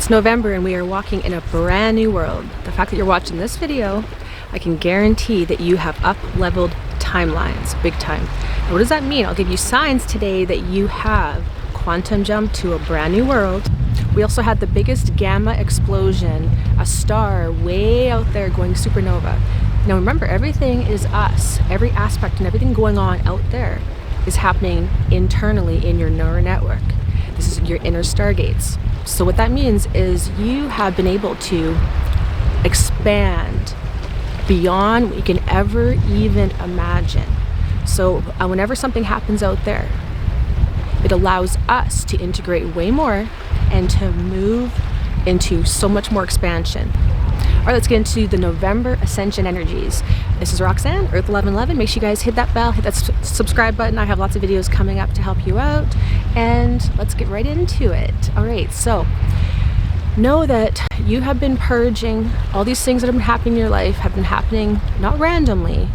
It's November and we are walking in a brand new world. The fact that you're watching this video, I can guarantee that you have up-leveled timelines, big time. And what does that mean? I'll give you signs today that you have quantum jump to a brand new world. We also had the biggest gamma explosion, a star way out there going supernova. Now remember, everything is us. Every aspect and everything going on out there is happening internally in your neural network. This is your inner stargates. So what that means is you have been able to expand beyond what you can ever even imagine. So whenever something happens out there, it allows us to integrate way more and to move into so much more expansion. All right, let's get into the November Ascension energies. This is Roxanne, EARTH1111. Make sure you guys hit that bell, hit that subscribe button. I have lots of videos coming up to help you out. And let's get right into it. All right, so know that you have been purging. All these things that have been happening in your life have been happening not randomly,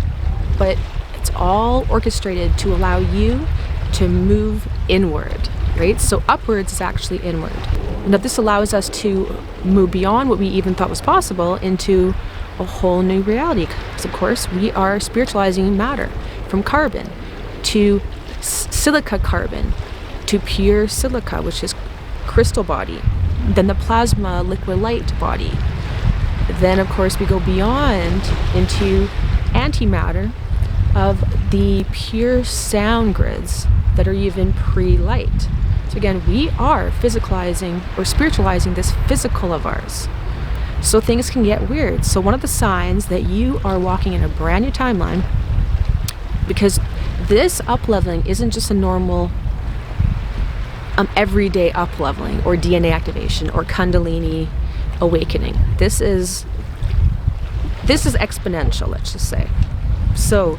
but it's all orchestrated to allow you to move inward, right? So upwards is actually inward. Now this allows us to move beyond what we even thought was possible into a whole new reality. Because of course we are spiritualizing matter from carbon to silica carbon to pure silica, which is crystal body, then the plasma liquid light body. Then of course we go beyond into antimatter of the pure sound grids that are even pre-light. So again, we are physicalizing or spiritualizing this physical of ours. So things can get weird. So one of the signs that you are walking in a brand new timeline, because this up-leveling isn't just a normal everyday up-leveling or DNA activation or kundalini awakening. This is exponential, let's just say. So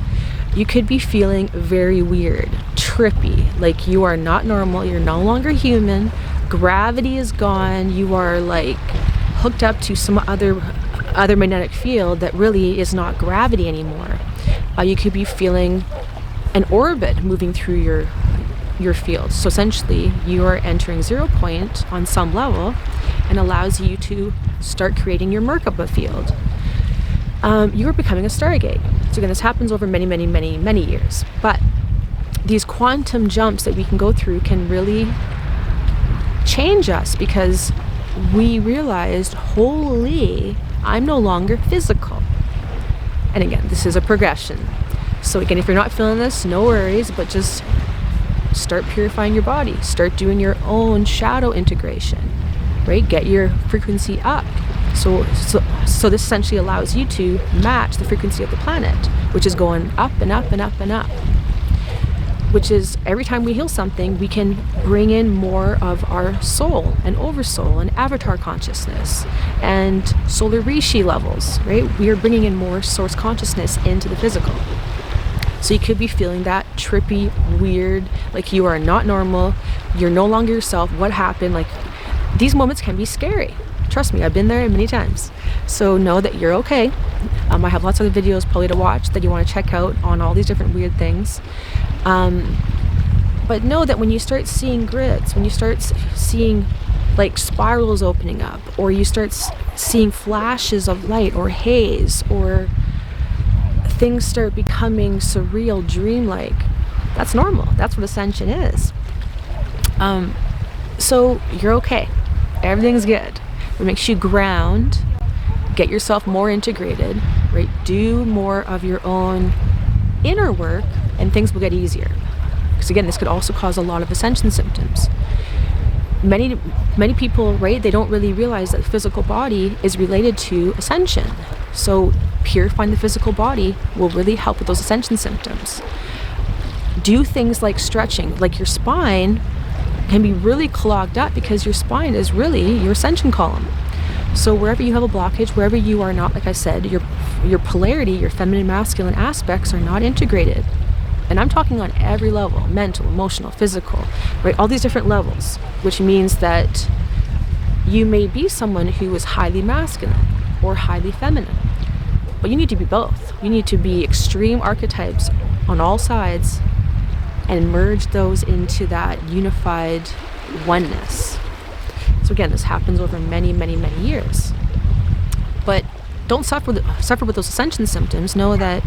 you could be feeling very weird, trippy, like you are not normal, you're no longer human, gravity is gone, you are like hooked up to some other magnetic field that really is not gravity anymore. You could be feeling an orbit moving through your field. So essentially you are entering 0 point on some level and allows you to start creating your Merkaba field. You are becoming a stargate. So again, this happens over many, many, many, many years. But these quantum jumps that we can go through can really change us because we realized, holy, I'm no longer physical. And again, this is a progression. So again, if you're not feeling this, no worries, but just start purifying your body. Start doing your own shadow integration, right? Get your frequency up. So this essentially allows you to match the frequency of the planet, which is going up and up and up and up. Which is every time we heal something, we can bring in more of our soul and oversoul and avatar consciousness and solar rishi levels, right? We are bringing in more source consciousness into the physical. So you could be feeling that trippy, weird, like you are not normal, you're no longer yourself. What happened? Like these moments can be scary. Trust me, I've been there many times. So know that you're okay. I have lots of other videos probably to watch that you want to check out on all these different weird things. But know that when you start seeing grids, when you start seeing like spirals opening up, or you start seeing flashes of light or haze, or things start becoming surreal, dreamlike, that's normal. That's what ascension is. So you're okay. Everything's good. It makes you ground, get yourself more integrated, right? Do more of your own inner work and things will get easier. Because again, this could also cause a lot of ascension symptoms. Many people, right, they don't really realize that the physical body is related to ascension. So purifying the physical body will really help with those ascension symptoms. Do things like stretching, like your spine can be really clogged up because your spine is really your ascension column. So wherever you have a blockage, wherever you are not, like I said, your polarity, your feminine masculine aspects are not integrated. And I'm talking on every level, mental, emotional, physical, right? All these different levels, which means that you may be someone who is highly masculine or highly feminine, but you need to be both. You need to be extreme archetypes on all sides and merge those into that unified oneness. So again, this happens over many, many, many years. But don't suffer with those ascension symptoms. Know that,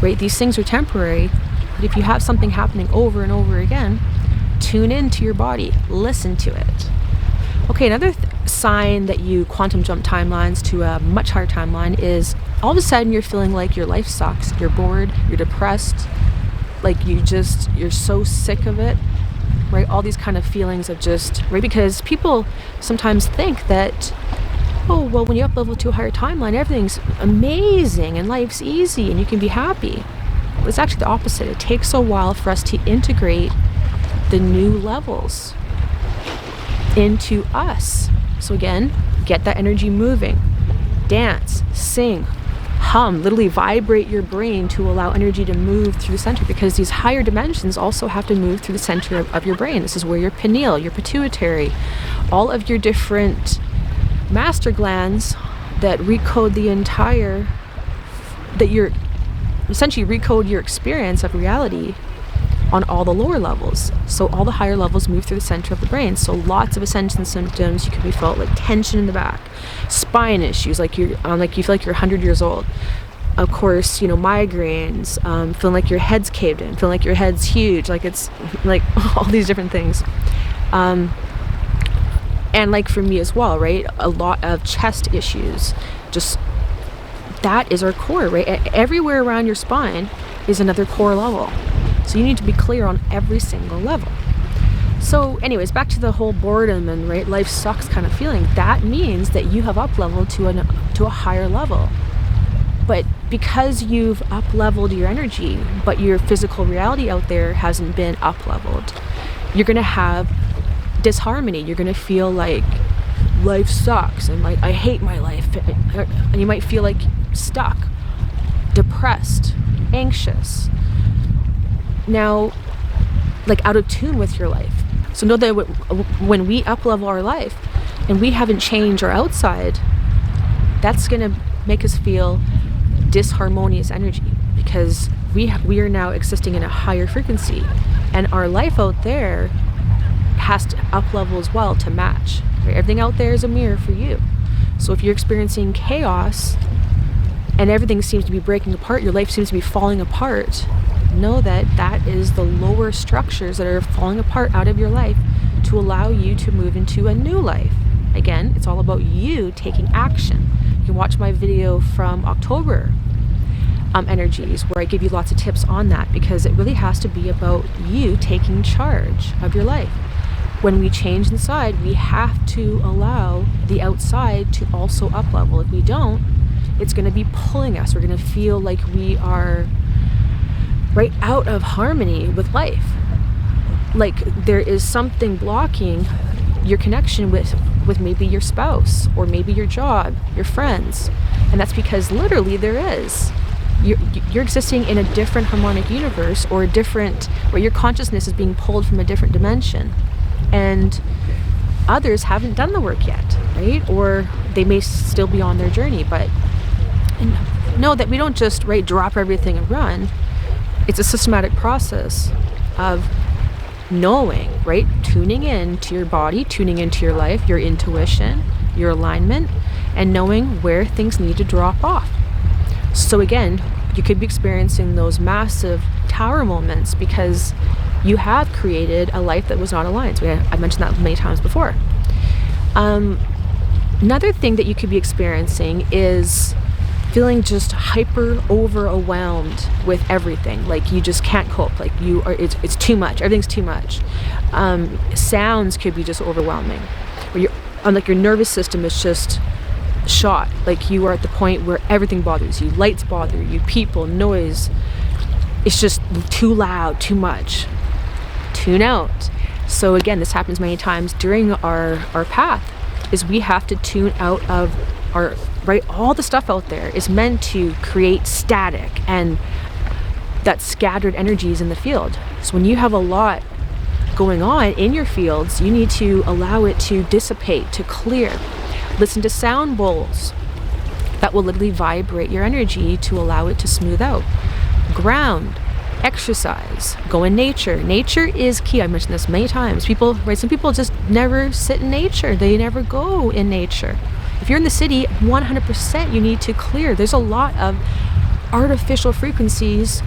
right, these things are temporary. But if you have something happening over and over again, tune into your body, listen to it. Okay, another sign that you quantum jump timelines to a much higher timeline is all of a sudden you're feeling like your life sucks. You're bored, you're depressed, like you're so sick of it, right? All these kind of feelings of just, right? Because people sometimes think that, oh, well, when you up level to a higher timeline, everything's amazing and life's easy and you can be happy. But it's actually the opposite. It takes a while for us to integrate the new levels into us. So again, get that energy moving. Dance, sing, hum, literally vibrate your brain to allow energy to move through the center, because these higher dimensions also have to move through the center of your brain. This is where your pineal, your pituitary, all of your different master glands that recode essentially recode your experience of reality on all the lower levels. So all the higher levels move through the center of the brain. So lots of ascension symptoms. You can be felt like tension in the back, spine issues, like you feel like you're 100 years old. Of course, migraines, feeling like your head's caved in, feeling like your head's huge, like it's like all these different things. And like for me as well, right? A lot of chest issues. Just that is our core, right? Everywhere around your spine is another core level. So you need to be clear on every single level. So anyways, back to the whole boredom and, right, life sucks kind of feeling. That means that you have up leveled to a higher level. But because you've up leveled your energy, but your physical reality out there hasn't been up leveled, you're going to have disharmony. You're going to feel like life sucks and like I hate my life. And you might feel like stuck, depressed, anxious. Now, like out of tune with your life. So know that when we up level our life and we haven't changed our outside, that's going to make us feel disharmonious energy, because we are now existing in a higher frequency, and our life out there has to up level as well to match. Right? Everything out there is a mirror for you. So if you're experiencing chaos and everything seems to be breaking apart, your life seems to be falling apart, know that that is the lower structures that are falling apart out of your life to allow you to move into a new life. Again, it's all about you taking action. You can watch my video from October, energies, where I give you lots of tips on that, because it really has to be about you taking charge of your life. When we change inside, we have to allow the outside to also up level. If we don't, it's going to be pulling us. We're going to feel like we are right out of harmony with life. Like there is something blocking your connection with maybe your spouse, or maybe your job, your friends. And that's because literally there is. You're existing in a different harmonic universe, or a different, where your consciousness is being pulled from a different dimension. And others haven't done the work yet, right? Or they may still be on their journey, but know that we don't just, right, drop everything and run. It's a systematic process of knowing, right? Tuning in to your body, tuning into your life, your intuition, your alignment, and knowing where things need to drop off. So again, you could be experiencing those massive tower moments because you have created a life that was not aligned. So I mentioned that many times before. Another thing that you could be experiencing is feeling just hyper overwhelmed with everything. Like you just can't cope. Like it's too much. Everything's too much. Sounds could be just overwhelming. Where like your nervous system is just shot. Like you are at the point where everything bothers you. Lights bother you. People, noise. It's just too loud, too much. Tune out. So again, this happens many times during our path, is we have to tune out of our, right, all the stuff out there is meant to create static and that scattered energies in the field. So when you have a lot going on in your fields, you need to allow it to dissipate, to clear. Listen to sound bowls that will literally vibrate your energy to allow it to smooth out. Ground, Exercise, go in nature. Nature is key. I mentioned this many times. People, right? Some people just never sit in nature. They never go in nature. If you're in the city, 100% you need to clear. There's a lot of artificial frequencies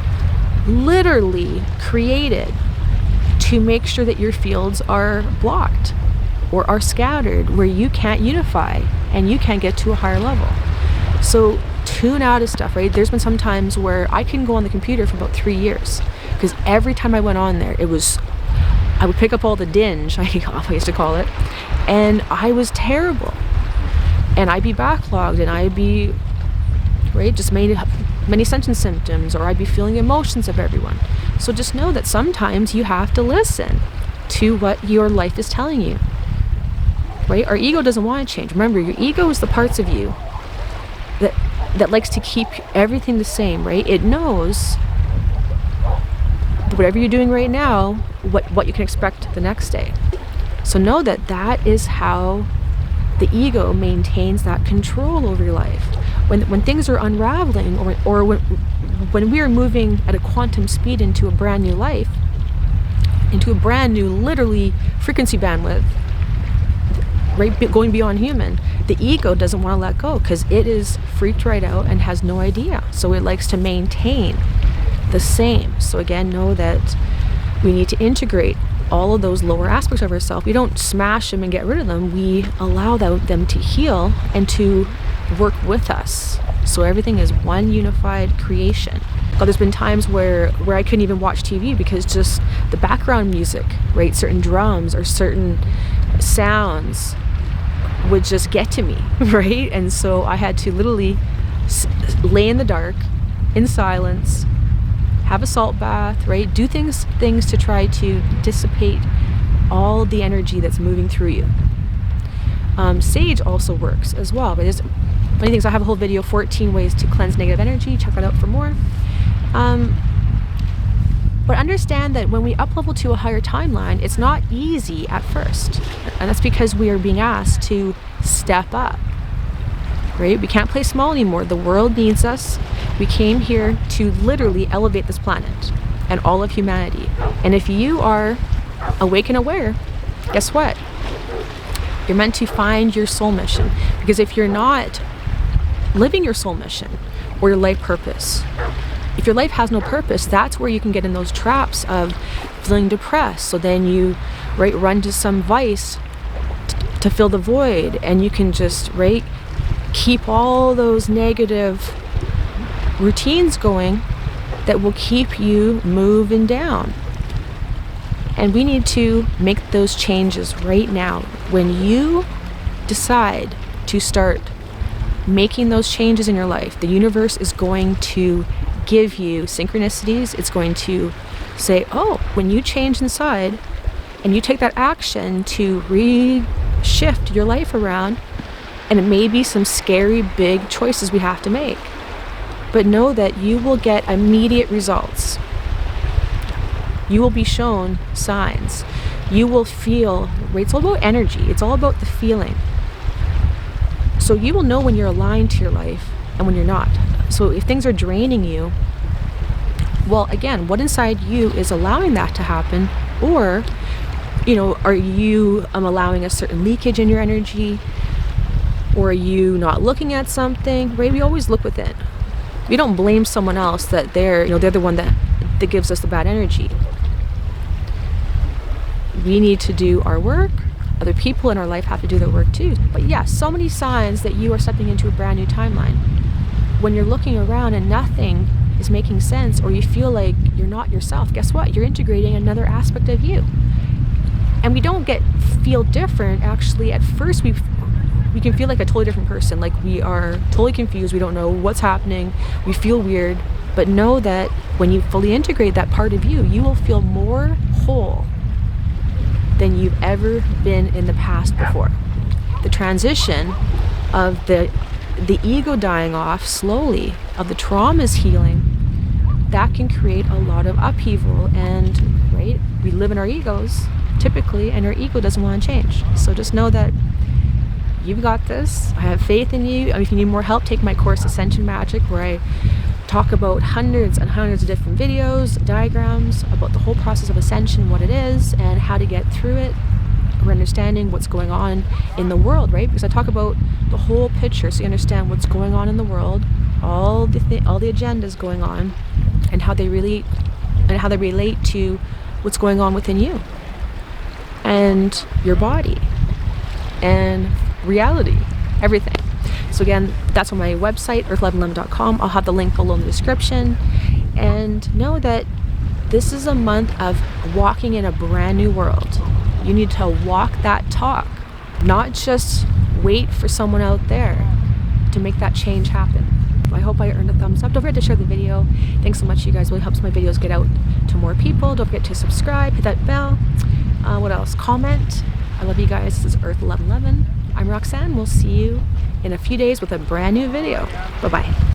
literally created to make sure that your fields are blocked or are scattered, where you can't unify and you can't get to a higher level. So tune out of stuff, right? There's been some times where I couldn't go on the computer for about 3 years because every time I went on there, I would pick up all the dinge, I used to call it, and I was terrible. And I'd be backlogged, and I'd be, right, just many ascension symptoms, or I'd be feeling emotions of everyone. So just know that sometimes you have to listen to what your life is telling you, right? Our ego doesn't want to change. Remember, your ego is the parts of you that likes to keep everything the same, right? It knows whatever you're doing right now, what you can expect the next day. So know that that is how the ego maintains that control over your life. When things are unraveling, or when we are moving at a quantum speed into a brand new life, into a brand new, literally, frequency bandwidth, right, going beyond human, the ego doesn't want to let go because it is freaked right out and has no idea. So it likes to maintain the same. So again, know that we need to integrate all of those lower aspects of ourselves. We don't smash them and get rid of them. We allow them to heal and to work with us. So everything is one unified creation. God, there's been times where I couldn't even watch TV because just the background music, right, certain drums or certain sounds would just get to me, right? And so I had to literally lay in the dark, in silence, have a salt bath, right? Do things to try to dissipate all the energy that's moving through you. Sage also works as well, but there's many things. I have a whole video, 14 ways to cleanse negative energy. Check that out for more. But understand that when we up-level to a higher timeline, it's not easy at first. And that's because we are being asked to step up, right? We can't play small anymore. The world needs us. We came here to literally elevate this planet and all of humanity. And if you are awake and aware, guess what? You're meant to find your soul mission. Because if you're not living your soul mission or your life purpose, if your life has no purpose, that's where you can get in those traps of feeling depressed. So then you, right, run to some vice to fill the void, and you can just, right, keep all those negative routines going that will keep you moving down. And we need to make those changes right now. When you decide to start making those changes in your life, the universe is going to give you synchronicities. It's going to say, oh, when you change inside and you take that action to reshift your life around, and it may be some scary big choices we have to make, but know that you will get immediate results. You will be shown signs. You will feel, right? It's all about energy. It's all about the feeling. So you will know when you're aligned to your life and when you're not. So if things are draining you, well, again, what inside you is allowing that to happen? Or, you know, are you allowing a certain leakage in your energy? Or are you not looking at something, right? We always look within. We don't blame someone else that they're the one that gives us the bad energy. We need to do our work. Other people in our life have to do their work too. But yeah, so many signs that you are stepping into a brand new timeline. When you're looking around and nothing is making sense, or you feel like you're not yourself, guess what? You're integrating another aspect of you. And we don't feel different. Actually, at first we can feel like a totally different person. Like we are totally confused. We don't know what's happening. We feel weird. But know that when you fully integrate that part of you, you will feel more whole than you've ever been in the past before. The transition of the ego dying off slowly, of the traumas healing, that can create a lot of upheaval. And right, we live in our egos typically, and our ego doesn't want to change. So just know that you've got this. I have faith in you. If you need more help, take my course Ascension Magic, where I talk about hundreds and hundreds of different videos, diagrams about the whole process of ascension, what it is, and how to get through it. We're understanding what's going on in the world, right? Because I talk about the whole picture, so you understand what's going on in the world, all the agendas going on, and how they relate to what's going on within you and your body and reality, everything. So again, that's on my website, EARTH1111.com. I'll have the link below in the description. And know that this is a month of walking in a brand new world. You need to walk that talk, not just wait for someone out there to make that change happen. I hope I earned a thumbs up. Don't forget to share the video. Thanks so much, you guys. Really helps my videos get out to more people. Don't forget to subscribe, hit that bell. What else? Comment. I love you guys. This is EARTH1111. I'm Roxanne. We'll see you in a few days with a brand new video. Bye-bye.